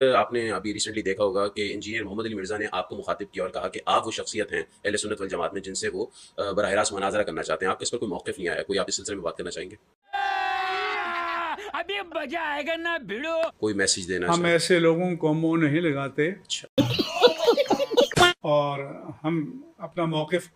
आपने अभी रिसेंटली देखा होगा कि इंजीनियर मोहम्मद अली मिर्ज़ा ने आपको मुखातिब किया और कहा कि आप वो शख्सियत हैं अहले सुन्नत वल जमात में जिनसे वो बराह रास्त मुनाज़रा करना चाहते हैं। आपका इस पर कोई मौक़िफ़ नहीं आया? कोई आप इस सिलसिले में बात करना चाहेंगे? अभी मजा आएगा ना भिड़ो। कोई मैसेज देना हम चाहें? ऐसे लोगों को मुंह नहीं लगाते अच्छा। और हम अपना मौक़िफ़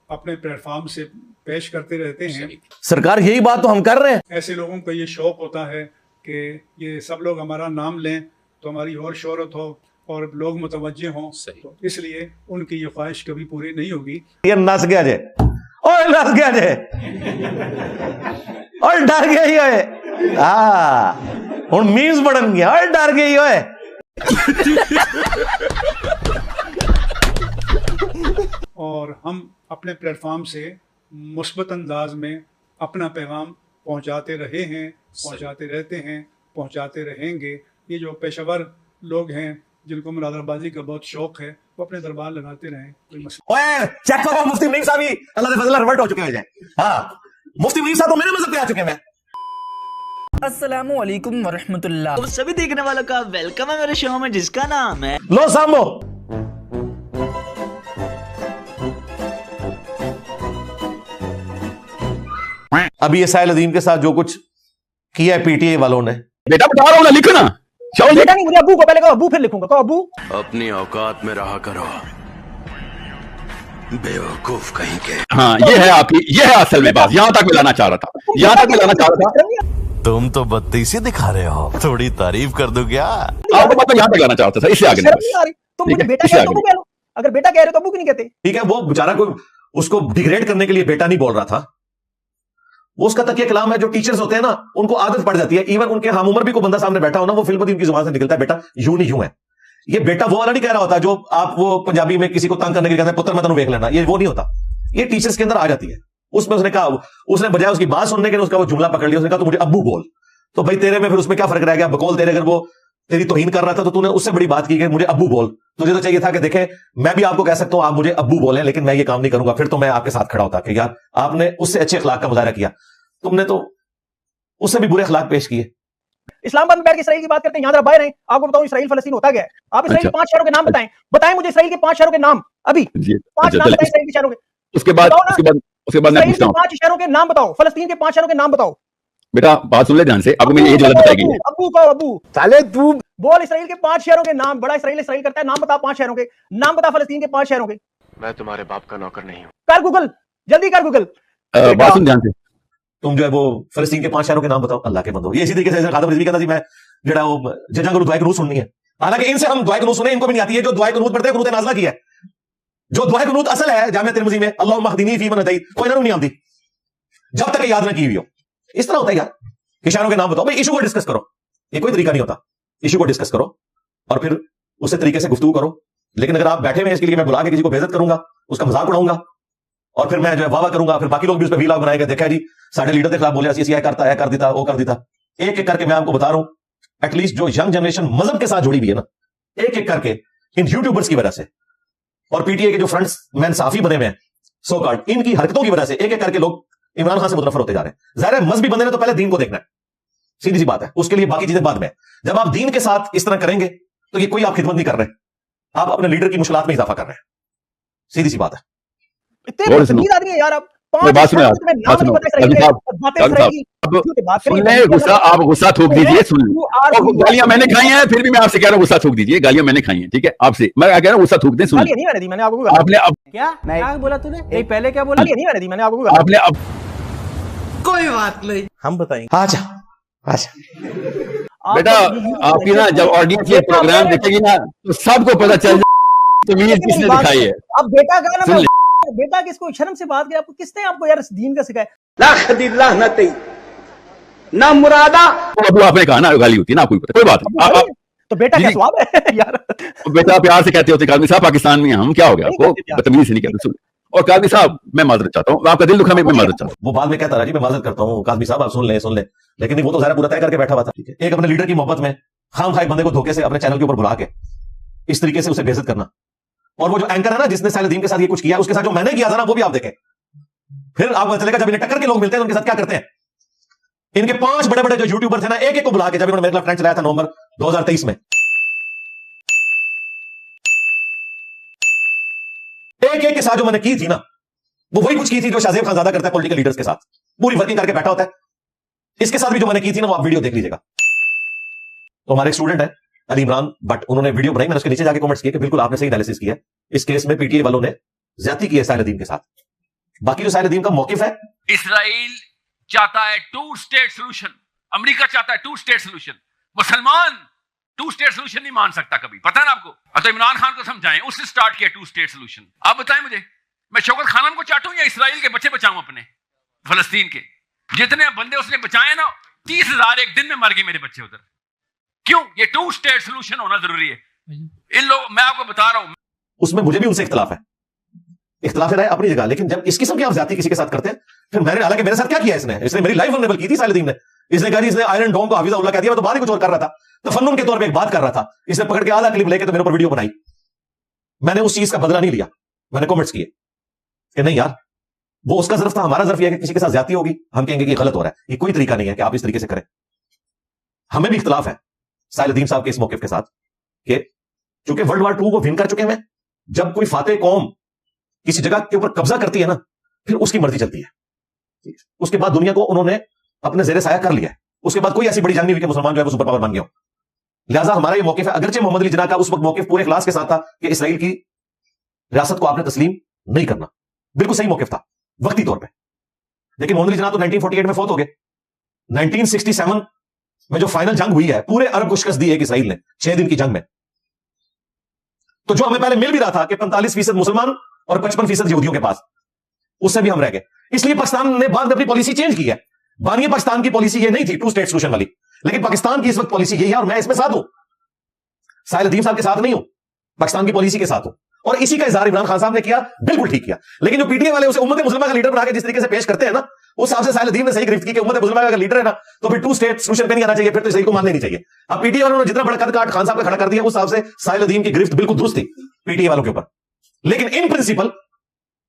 अपने प्लेटफॉर्म से पेश करते रहते हैं। सही। सरकार यही बात तो हम कर रहे हैं। ऐसे लोगों को ये शौक़ होता है कि ये सब लोग हमारा नाम लें तो हमारी और शोहरत हो और लोग मुतवज्जे हों, सही। तो इसलिए उनकी ये ख्वाहिश कभी पूरी नहीं होगी। ये नस गया जे, ओए नस गया जे, और डर गया ही ओए। हाँ, हुण मीम्स बढ़न गया, और डर गई ही ओए। और हम अपने प्लेटफॉर्म से मुस्बत अंदाज में अपना पैगाम पहुंचाते रहे हैं, पहुंचाते रहते हैं, पहुंचाते रहेंगे। ये जो पेशेवर लोग हैं जिनको मुनाज़राबाजी का बहुत शौक है वो अपने दरबार लगाते रहें, कोई मसला। ओए चेक करो, मुफ्ती मुनीर साहब ही अल्लाह के फजल रिवर्ट हो चुके हैं। हाँ, मुफ्ती मुनीर साहब तो मेरे मज़हब पे आ चुके हैं। अस्सलामु अलैकुम वरहमतुल्लाह। तो सभी देखने वालों का वेलकम है मेरे शो में जिसका नाम है लो सामो। अभी ये साहिल अदीम के साथ जो कुछ किया है पीटीए वालों ने, बेटा बता रहा हूँ ना, लिखो ना। बेटा नहीं, मुझे अबू को पहले कहो, अबू फिर लिखूंगा। कहो अबू। अपनी औकात में रहा करो, बेवकूफ कहीं के। हाँ, ये है असल में बात। यहाँ तक मैं लाना चाह रहा था, यहाँ तक मैं लाना चाह रहा था। तुम तो बत्तीसी दिखा रहे हो, थोड़ी तारीफ कर दो क्या? आपको मतलब यहाँ तक लाना चाहता था, इससे आगे नहीं। तुम मुझे बेटा कह रहे हो तो अबू कह लो। अगर बेटा कह रहे हो तो अबू क्यों नहीं कहते? ठीक है, वो बेचारा को उसको डिग्रेड करने के लिए बेटा नहीं बोल रहा था। वो उसका तकिया कलाम है। जो टीचर्स होते हैं ना, उनको आदत पड़ जाती है। इवन उनके हम उम्र भी कोई बंदा सामने बैठा हो ना, वो फिल्म उनकी जुबान से निकलता है, बेटा यूं नहीं यूं है। ये बेटा वो वाला नहीं कह रहा होता जो आप वो पंजाबी में किसी को तंग करने के लिए कहते हैं, पुत्र मैं तनु देख लेना। ये वो नहीं होता, ये टीचर्स के अंदर आ जाती है। उसमें उसने कहा, उसने बजाय उसकी बात सुनने के लिए उसका वो जुमला पकड़ लिया। उसने कहा तो मुझे अब्बू बोल। तो भाई तेरे में फिर उसमें क्या फर्क रह गया? बकौल तेरे, अगर वो तेरी तौहीन कर रहा था तो तूने उससे बड़ी बात की कि मुझे अब्बू बोल। तुझे तो चाहिए था कि देखे मैं भी आपको कह सकता हूं आप मुझे अब्बू बोले, लेकिन मैं ये काम नहीं करूंगा। फिर तो मैं आपके साथ खड़ा होता कि यार आपने उससे अच्छे अखलाक का मुजाहरा किया, तुमने तो उससे भी बुरे अखलाक पेश किए। इस्लामाबाद में बैठ के इसराइल की बात करते हैं, यहाँ जरा बाहर हैं। आपको बताऊं इसराइल फलस्तीन होता क्या है? आप इसराइल के 5 शहरों के नाम बताएं। बताएं मुझे इसराइल के 5 शहरों के नाम। अभी 5 नाम बताएं इसराइल के शहरों के। उसके बाद मैं इसराइल पूछता के हूँ 5 शहरों के नाम बताओ, फलस्तीन के 5 शहरों के नाम बताओ। बेटा, बात सुन ले ध्यान से। अब मैं ये गलत बताई गई है। अबू कहो अबू। साले तू बोल इसराइल के 5 शहरों के नाम। बड़ा इसराइल इसराइल करता है, नाम बता 5 शहरों के। नाम बता फलस्तीन के 5 शहरों के। मैं तुम्हारे बाप का नौकर नहीं हूँ। कर गूगल, जल्दी कर गूगल। बात सुन ध्यान से। तुम जो है वो फलस्तीन के 5 शहरों के नाम बताओ। अल्लाह के बंदो, ये इसी तरीके से खादम रिजवी कहता जी मैं जड़ा वो जजा को दुआ कुनूत सुननी है। हालांकि इनसे हम दुआ कुनूत सुने, इनको भी नहीं आती है। जो दुआ कुनूत पढ़ते हैं कुनूत नाज़िला की है। जो दुआ कुनूत असल है जामिया तिरमिज़ी में, अल्लाहुम्मा हदीनी फीमन हदैत, कोई ना नहीं आती जब तक याद ना की हुई हो। इस तरह होता है यार कि शहरों के नाम बताओ। भाई इशू को डिस्कस करो, ये कोई तरीका नहीं होता। इशू को डिस्कस करो और फिर उसी तरीके से गुफ्तगू करो। लेकिन अगर आप बैठे हुए इसके लिए मैं बुला के किसी को बेइज्जत करूंगा, उसका मजाक उड़ाऊंगा और फिर मैं जो है वाह करूंगा, फिर बाकी लोग भी उस पर वीलॉग बनाएंगे, देखा जी साढ़े लीडर के खिलाफ बोले, ऐसी करता है, कर देता, वो कर देता। एक एक करके मैं आपको बता रहा हूं, एटलीस्ट जो यंग जनरेशन मजहब के साथ जुड़ी हुई है ना, एक एक करके इन यूट्यूबर्स की वजह से और पीटीए के जो फ्रंट्समैन साफी बने हुए हैं सो कॉल्ड, इनकी हरकतों की वजह से एक एक करके लोग इमरान खान से मुतनफर होते जा रहे हैं। जाहिर है मजहबी बंदे ने तो पहले दीन को देखना है, सीधी सी बात है। उसके लिए बाकी चीजें बाद में। जब आप दीन के साथ इस तरह करेंगे तो ये कोई आप खिदमत नहीं कर रहे, आप अपने लीडर की मुश्किलात में इजाफा कर रहे हैं। सीधी सी बात है। इतने बदतमीज आदमी है यार। आप बात सुनो, आप गुस्सा थूक दीजिए। सुन गालियां मैंने खाई हैं, फिर भी मैं आपसे कह रहा हूँ गुस्सा थूक दीजिए। गालियां मैंने खाई हैं, ठीक है आपसे मैं कह रहा हूँ गुस्सा थूक दें। सुन नहीं मैंने दी, मैंने आपको आपने अब क्या बोला तूने? पहले क्या बोला? नहीं मैंने दी, मैंने आपको आपने अब कोई बात नहीं, हम बताएंगे। आजा बेटा, आपकी ना जब ऑडियंस ये प्रोग्राम देखेगी ना तो सबको पता चल जाए तमीज किसने दिखाई है। अब बेटा का ना, बेटा किसको शर्म से बात किया? आपको किसने आपको यार दीन का सिखाया? ना मुरादा अब आपने कहा ना गाली होती है ना, आपको पता, कोई बात नहीं। तो बेटा क्या स्वाब है यार? बेटा प्यार से कहते होते कादमी साहब, पाकिस्तान में हम क्या हो गया आपको बदतमीजी से नहीं कहते। और कादमी साहब मैं माजरत चाहता हूँ, आपका दिल दुखा मैं माजरत चाहता हूँ। वो बाद में कहता रहा जी मैं माजरत करता हूँ, कादमी साहब आप सुन ले। लेकिन वो तो ज़रा पूरा तय करके बैठा हुआ था। ठीक है, एक अपने लीडर की मोहब्बत में खाम खाए बंदे को धोखे से अपने चैनल के ऊपर बुला के इस तरीके से उसे बेइज्जत करना। और वो जो एंकर है ना जिसने साहिल अदीम के साथ ये कुछ किया, उसके साथ जो मैंने किया था ना वो भी आप देखें। फिर आपको चलेगा जब इन्हें टक्कर के लोग मिलते हैं तो उनके साथ क्या करते हैं। इनके 5 बड़े बड़े जो यूट्यूबर थे ना, एक एक को बुला के, जब इन्होंने मेरे खिलाफ ट्रेंड चलाया था नवंबर 2023 में, एक के साथ जो मैंने की थी ना, वो वही कुछ की थी जो शाहजेब खानजादा करता है पॉलिटिकल लीडर्स के साथ, पूरी वर्किंग करके बैठा होता है। इसके साथ भी जो मैंने की थी ना, वो आप वीडियो देख लीजिएगा। तो हमारे एक स्टूडेंट है अली इमरान बट, उन्होंने वीडियो बनाई, मैंने उसके नीचे जाके कमेंट्स किए कि बिल्कुल आपने सही एनालिसिस किया, इस केस में पीटीए वालों ने ज्यादती की है साहिल के साथ। बाकी जो साहिल का मौकिफ है, इसराइल चाहता है 2 स्टेट सोल्यूशन, अमेरिका चाहता है 2 स्टेट सोल्यूशन, मुसलमान 2 स्टेट सोल्यूशन नहीं मान सकता कभी, पता है ना आपको। अब तो इमरान खान को समझाएं, उसने स्टार्ट किया 2 स्टेट सोल्यूशन। आप बताएं मुझे, मैं शौकत खानम को चाटूं या इसराइल के बच्चे बचाऊं अपने फलस्तीन के? जितने बंदे उसने बचाए ना, 30,000 एक दिन में मर गए मेरे बच्चे उधर। क्यों? ये 2 स्टेट सोल्यूशन होना जरूरी है। इन लोग, मैं आपको बता रहा हूं, उसमें मुझे भी उनसे इख्तलाफ है, इख्तलाफ है अपनी जगह, लेकिन जब इस किस्म की आप ज्यादती किसी के साथ करते हैं, फिर मैंने, हालांकि मेरे साथ क्या किया इसने मेरी लाइफ वल्नरेबल की थी साहिल ने। इसने कहा इसने आयरन डोम को हाफिज़ कह दिया, मैं तो बात ही कुछ और कर रहा था, तफन्नुन के तौर पे एक बात कर रहा था। इसने पकड़ के आधा क्लिप लेके तो मेरे ऊपर वीडियो बनाई। मैंने उस चीज का बदला नहीं लिया, मैंने कमेंट्स किए कि नहीं यार, वो उसका ज़र्फ था, हमारा ज़र्फ यह है कि किसी के साथ ज्यादती होगी, हम कहेंगे कि गलत हो रहा है। ये कोई तरीका नहीं है कि आप इस तरीके से करें। हमें भी इख्तलाफ है साहिल साहब के इस मौके के साथ कि चूंकि वर्ल्ड वार 2 को विन कर चुके हैं, जब कोई फातेह कौम किसी जगह के ऊपर कब्जा करती है ना, फिर उसकी मर्जी चलती है। उसके बाद दुनिया को उन्होंने अपने ज़ेरे साया कर लिया है। उसके बाद कोई ऐसी बड़ी जंग नहीं हुई कि मुसलमान जो है वो सुपर पावर बन गया हो। लिहाजा हमारा ये मौकिफ है, अगरचे मोहम्मद अली जिन्ना का उस वक्त मौकिफ पूरे इखलास के साथ था कि इसराइल की रियासत को आपने तस्लीम नहीं करना, बिल्कुल सही मौकिफ था वक्ती तौर पे। लेकिन मोहम्मद अली जिन्ना तो 1948 में फौत हो गए। 1967 में जो फाइनल जंग हुई है, पूरे अरब को शिकस्त दी है इसराइल ने 6 दिन की जंग में। तो जो हमें पहले मिल भी रहा था कि 45% मुसलमान और 55% यहूदियों के पास, उससे भी हम रह गए। इसलिए पाकिस्तान ने बाद में अपनी पॉलिसी चेंज की है। बानिया पाकिस्तान की पॉलिसी ये नहीं थी 2 स्टेट सोल्यूशन वाली, लेकिन पाकिस्तान की इस वक्त पॉलिसी यही है और मैं इसमें साथ हूं। साहिल अदीम साहब के साथ नहीं हूं, पाकिस्तान की पॉलिसी के साथ हूं। और इसी का इजहार इमरान खान साहब ने किया, बिल्कुल ठीक किया। लेकिन जो पीटीए वाले उसे उम्मत मुस्लिमा का लीडर बना के जिस तरीके से पेश करते हैं ना, उस हिसाब से साहिल अदीम ने सही गिरफ्त की कि उम्मत मुस्लिमा का लीडर है ना, तो फिर 2 स्टेट सोल्यूशन पे नहीं आना चाहिए, फिर तो इसराइल को मान लेनी चाहिए। अब पीटीए वालों ने जितना बड़ा कद काट खान साहब का खड़ा कर दिया, उस हिसाब से साहिल अदीम की गिरफ्त बिल्कुल दुरुस्त थी पीटीए वालों के ऊपर। लेकिन इन प्रिंसिपल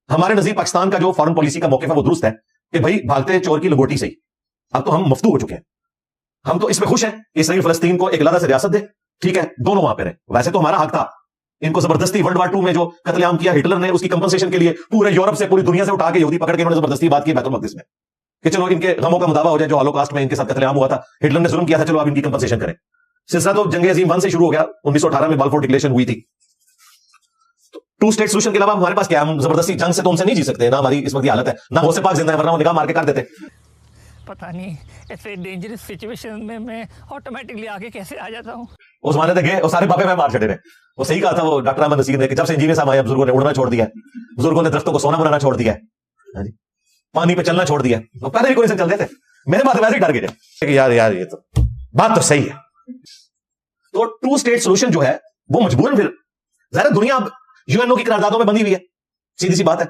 हमारे नजीर पाकिस्तान का जो फॉरेन पॉलिसी का मौके है वो दुरुस्त है कि भाई भागते चोर की लंगोटी से ही। अब तो हम मफ्तू हो चुके हैं, हम तो इसमें खुश हैं कि इसराइल फलस्तीन को एक अलग से रियासत दे, ठीक है, दोनों वहां पे रहे। वैसे तो हमारा हक था, इनको जबरदस्ती वर्ल्ड वार 2 में जो कत्लेआम किया हिटलर ने, उसकी कंपनसेशन के लिए पूरे यूरोप से, पूरी दुनिया से उठा के यहूदी पकड़ के इन्होंने जबरदस्ती बात की बैतुल मक़दिस में कि चलो इनके गमों का मुदावा हो जाए, जो हॉलोकॉस्ट में इनके साथ कत्लेआम हुआ था, हिटलर ने जुल्म किया था, चलो आप इनकी कंपनसेशन करें। सिलसिला तो जंग अज़ीम 1 से शुरू हो गया, 1918 में बाल्फोर डिक्लेरेशन हुई थी। 2 स्टेट सोल्यूशन के अलावा हमारे पास क्या है? हम जबरदस्ती जंग से तो हमसे नहीं जी सकते ना, हमारी इस वक्त हालत है ना, होश से पाक जिंदा है, वरना वो निगाह मार के कर देते। पता नहीं ऐसे डेंजरस सिचुएशन में मैं ऑटोमेटिकली आगे कैसे आ जाता हूँ। उस माने गए और सारे बापे में मार छड़े रहे। वो सही कहा था वो डॉक्टर अहमद नसीर ने कि जब से इंजीनियर साहब आए, बुजुर्गों ने उड़ना छोड़ दिया है, बुजुर्गों ने दरख्तों को सोना बनाना छोड़ दिया है, पानी पे चलना छोड़ दिया है। पहले भी कोई से चल रहे थे, मेरे बात वैसे ही डर गए कि यार ये तो बात तो सही है। तो 2 स्टेट सोल्यूशन जो है वो मजबूरन, फिर ज़ाहिर दुनिया अब यूएनओ की करारदादों में बंधी हुई है, सीधी सी बात है।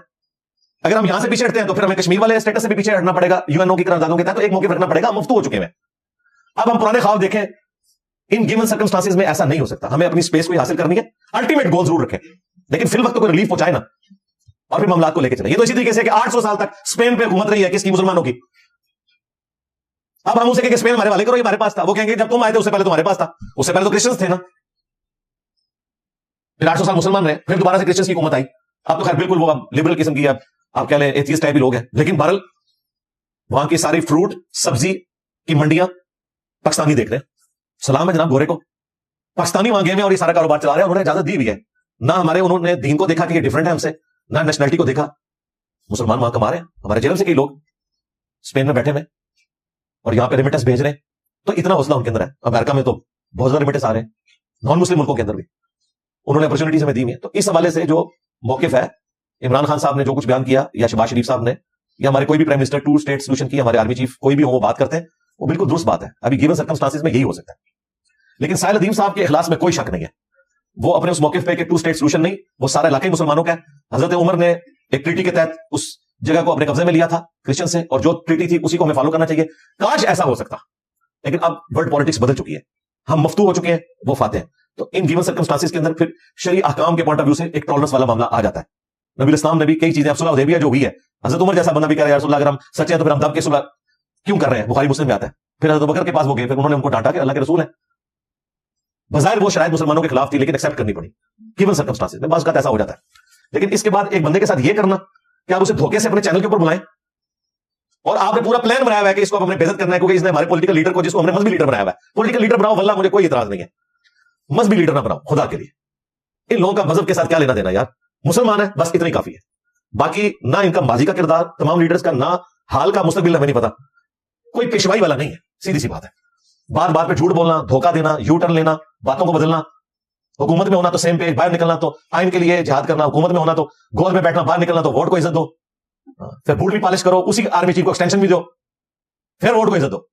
अगर हम यहां से पीछे हटते हैं तो फिर हमें कश्मीर वाले स्टेटस से भी पीछे हटना पड़ेगा, यूएनओ की करारदादों के तहत तो एक मौके रखना पड़ेगा। हम मुफ्त हो चुके हैं। अब हम पुराने ख्वाब देखें, इन गिवन सर्कमस्टांसेस में ऐसा नहीं हो सकता। हमें अपनी स्पेस को हासिल करनी है, अल्टीमेट गोल जरूर रखें, लेकिन फिर वक्त तो कोई रिलीफ पहुंचाए ना, और फिर मामला को लेकर चले। ये तो इसी तरीके से कि 800 साल तक स्पेन पे हुकूमत रही है किसकी? मुसलमानों की। अब हम उसे कहेंगे स्पेन हमारे वाले करो, ये हमारे पास था। वो कहेंगे जब तुम आए थे उससे पहले तुम्हारे पास था, उससे पहले तो क्रिश्चियंस थे ना। फिर 800 साल मुसलमान रहे, फिर दोबारा से क्रिश्चियंस की हुकूमत आई। अब तो खैर बिल्कुल वो लिबरल किस्म की, आप कह लें एथियस्ट टाइप ही लोग हैं। लेकिन बहरहाल वहां की सारी फ्रूट सब्जी की मंडियां पाकिस्तानी देख रहे हैं। सलाम है जनाब गोरे को, पाकिस्तानी वहां गए हैं और ये सारा कारोबार चला रहे हैं। उन्होंने इजाजत दी हुई है ना, हमारे उन्होंने दीन को देखा कि ये डिफरेंट है हमसे, ना नेशनलिटी को देखा। मुसलमान वहां कमा रहे हैं, हमारे जेल से कई लोग स्पेन में बैठे हुए और यहां पे रेमिटेंस भेज रहे हैं। तो इतना हौसला उनके अंदर है। अमेरिका में तो बहुत ज्यादा रेमिटेंस आ रहे हैं, नॉन मुस्लिम मुल्कों के अंदर भी उन्होंने अपॉर्चुनिटीज हमें दी है। तो इस हवाले से जो मौकिफ है, इमरान खान साहब ने जो कुछ बयान किया, या शहबाज शरीफ साहब ने, या हमारे कोई भी प्राइम मिनिस्टर 2 स्टेट सोल्यूशन की, हमारे आर्मी चीफ कोई भी हो वो बात करते हैं, वो बिल्कुल दुरुस्त बात है। अभी गिवन सर्कमस्टांसेस में यही हो सकता है। लेकिन साहिल अदीम साहब के इखलास में कोई शक नहीं है। वो अपने उस मौके पे कि 2 स्टेट सोल्यूशन नहीं, वो सारा इलाका मुसलमानों का है। हजरत उमर ने एक ट्रीटी के तहत उस जगह को अपने कब्जे में लिया था क्रिश्चियन से, और जो ट्रीटी थी उसी को हमें फॉलो करना चाहिए। काश ऐसा हो सकता, लेकिन अब वर्ल्ड पॉलिटिक्स बदल चुकी है, हम मफ्तू हो चुके हैं, वो फाते हैं। तो इन गिवन सर्कमस्टांसेस के अंदर फिर शरई अहकाम के पॉइंट ऑफ व्यू से एक टॉलरेंस वाला मामला आ जाता है। नबी इस्लाम ने भी कई चीजें, सुलह हुदैबिया जो हुई है, हजरत उमर जैसा बंदा भी कह रहा है, यार रसूलुल्लाह अगर हम सच्चे हैं तो फिर हम दब के सुलह क्यों कर रहे हैं? बुखारी मुस्लिम में आता है। फिर हजरत बकर के पास वो गए, फिर उन्होंने उनको डांटा कि अल्लाह के रसूल है। बज़ाहिर वो शरायत मुसलमानों के खिलाफ थी, लेकिन एक्सेप्ट करनी पड़ी गिवन सर्कमस्टांसेस में। बाज़ औक़ात ऐसा हो जाता है। लेकिन इसके बाद एक बंदे के साथ ये करना कि आप उसे धोखे से अपने चैनल के ऊपर बुलाएं और आपने पूरा प्लान बनाया हुआ है कि इसको हमने बेइज्जत करना है क्योंकि इसने हमारे पॉलिटिकल लीडर को, जिसको हमने मजहबी लीडर बनाया हुआ है, पॉलिटिकल लीडर बनाओ, वल्लाह मुझे कोई इतराज नहीं है, मजहबी लीडर ना बनाओ खुदा के लिए। इन लोगों का मजहब के साथ क्या लेना देना यार, मुसलमान है बस, इतनी काफी है। बाकी ना इनका माजी का किरदार तमाम लीडर्स का, ना हाल का मुस्तकबिल हमें नहीं पता, कोई पेशवाई वाला नहीं है, सीधी सी बात है। बात बात पे झूठ बोलना, धोखा देना, यू टर्न लेना, बातों को बदलना, हुकूमत में होना तो सेम पेज, बाहर निकलना तो आइन के लिए जिहाद करना, हुकूमत में होना तो गोल में बैठना, बाहर निकलना तो वोट को इज्जत दो, फिर बूट भी पॉलिश करो, उसी आर्मी चीफ को एक्सटेंशन भी दो, फिर वोट को इज्जत दो,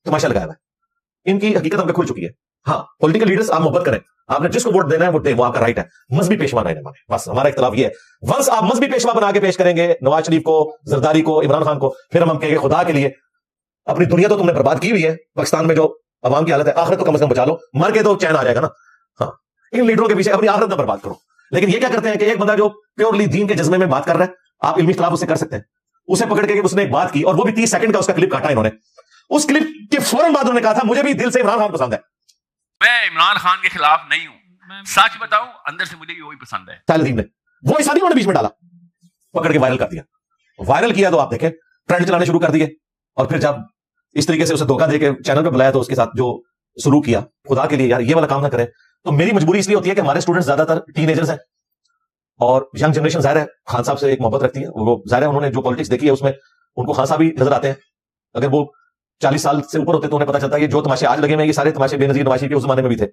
तमाशा लगाया हुआ है। इनकी हकीकत हमको खुल चुकी है। हाँ, पॉलिटिकल लीडर्स आप मोहब्बत करें, आपने जिसको वोट देना है वो दे, वो आपका राइट है, मजहबी पेशवा नहीं माने, बस हमारा इख्तिलाफ ये है। वंस आप मजहबी पेशवा बना के पेश करेंगे नवाज शरीफ को, जरदारी को, इमरान खान को, फिर हम कहेंगे खुदा के लिए अपनी दुनिया तो तुमने बर्बाद की हुई है, पाकिस्तान में जो अवाम की हालत है, आखिरत तो कम से कम बचा लो, मर के तो चैन आ जाएगा ना। हाँ, इन लीडरों के पीछे अपनी आखिरत ना बर्बाद करो। लेकिन ये क्या करते हैं कि एक बंदा जो प्योरली दीन के जज्बे में बात कर रहा है, आप इल्मी इख्तिलाफ उससे कर सकते हैं, उसे पकड़ के उसने एक बात की और वो भी 30 सेकंड का उसका क्लिप काटा इन्होंने, उस क्लिप के फौरन बाद उन्होंने कहा था मुझे भी दिल से इमरान खान पसंद है। मैं इमरान खान के खिलाफ नहीं हूं, सच बताऊं अंदर से मुझे भी वही पसंद है। सालदीन ने वो हिस्सा नहीं उन्होंने बीच में डाला, पकड़ के वायरल कर दिया। वायरल किया तो आप देखें ट्रेंड चलाने शुरू कर दिए, और फिर जब इस तरीके से उसे धोखा देके चैनल पे बुलाया तो उसके साथ जो सलूक किया, खुदा के लिए यार ये वाला काम ना करें। तो मेरी मजबूरी इसलिए होती है कि हमारे स्टूडेंट्स ज्यादातर टीनेजर्स हैं और यंग जनरेशन जाहिर है खान साहब से एक मोहब्बत रखती है, वो जाहिर है उन्होंने जो पॉलिटिक्स देखी है उसमें उनको खान साहब भी नजर आते हैं। अगर वो 40 साल से ऊपर होते तो उन्हें पता चलता है कि जो तमाशे आज लगे हुए ये सारे तमाशे बेनजीर नवाज शरीफ के उस जमाने में भी थे।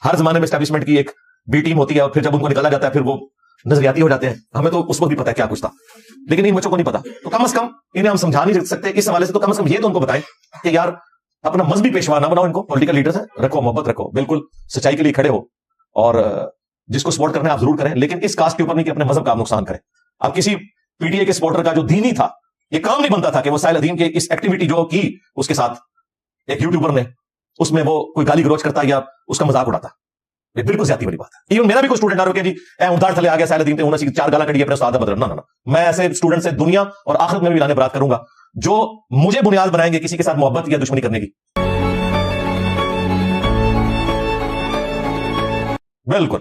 हर जमाने में एस्टैब्लिशमेंट की एक बी टीम होती है और फिर जब उनको निकाला जाता है फिर वो नजरियाती हो जाते हैं। हमें तो उस वक्त भी पता है क्या कुछ था, लेकिन इन बच्चों को नहीं पता। तो कम से कम इन्हें हम समझा नहीं सकते इस हवाले से, तो कम से कम ये तो उनको बताएं कि यार अपना मजहबी पेशवा ना बनाओ, इनको पॉलिटिकल लीडर्स है, रखो मोहब्बत रखो, बिल्कुल सच्चाई के लिए खड़े हो और जिसको सपोर्ट करना है आप जरूर करें, लेकिन इस कास्ट के ऊपर नहीं कि अपने मजहब का आप नुकसान करें। अब किसी पीटीए के सपोर्टर का जो दीनी था, ये काम नहीं बनता था कि वो साइलदीन के इस एक्टिविटी जो की उसके साथ एक यूट्यूबर ने, उसमें वो कोई गाली गलौज करता या उसका मजाक उड़ाता, ये बिल्कुल ज्यादा बड़ी बात है। इवन मेरा भी कोई स्टूडेंट आ रहा है जी उदार थले आ गया साइलदीन पे, उन्होंने 4 गाला कड़ी अपने उस्ताद बदल, ना, मैं ऐसे स्टूडेंट से दुनिया और आखिरत में भी लाने बरात करूंगा जो मुझे बुनियाद बनाएंगे किसी के साथ मोहब्बत या दुश्मनी करने की। बिल्कुल,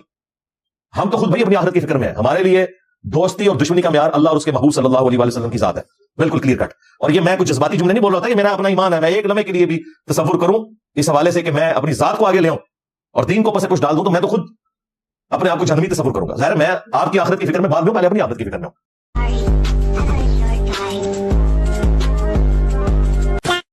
हम तो खुद भाई अपनी आखिरत की फिक्र में है, हमारे लिए दोस्ती और दुश्मनी का म्यार अल्लाह और उसके महबूब सल्लल्लाहु अलैहि वसल्लम की जात है, बिल्कुल क्लियर कट। और ये मैं कुछ जज्बाती जुमले नहीं बोल रहा था, ये मेरा अपना ईमान है। मैं एक लम्हे के लिए भी तसव्वुर करूं इस हवाले से कि मैं अपनी जात को आगे ले आऊं और दीन को ऊपर से कुछ डाल दूं, तो मैं तो खुद अपने आप को जहन्नमी तसव्वुर करूंगा। जाहिर है मैं आपकी आखिरत की फिक्र में बाद में, पहले अपनी आखिरत की फिक्र में हूं।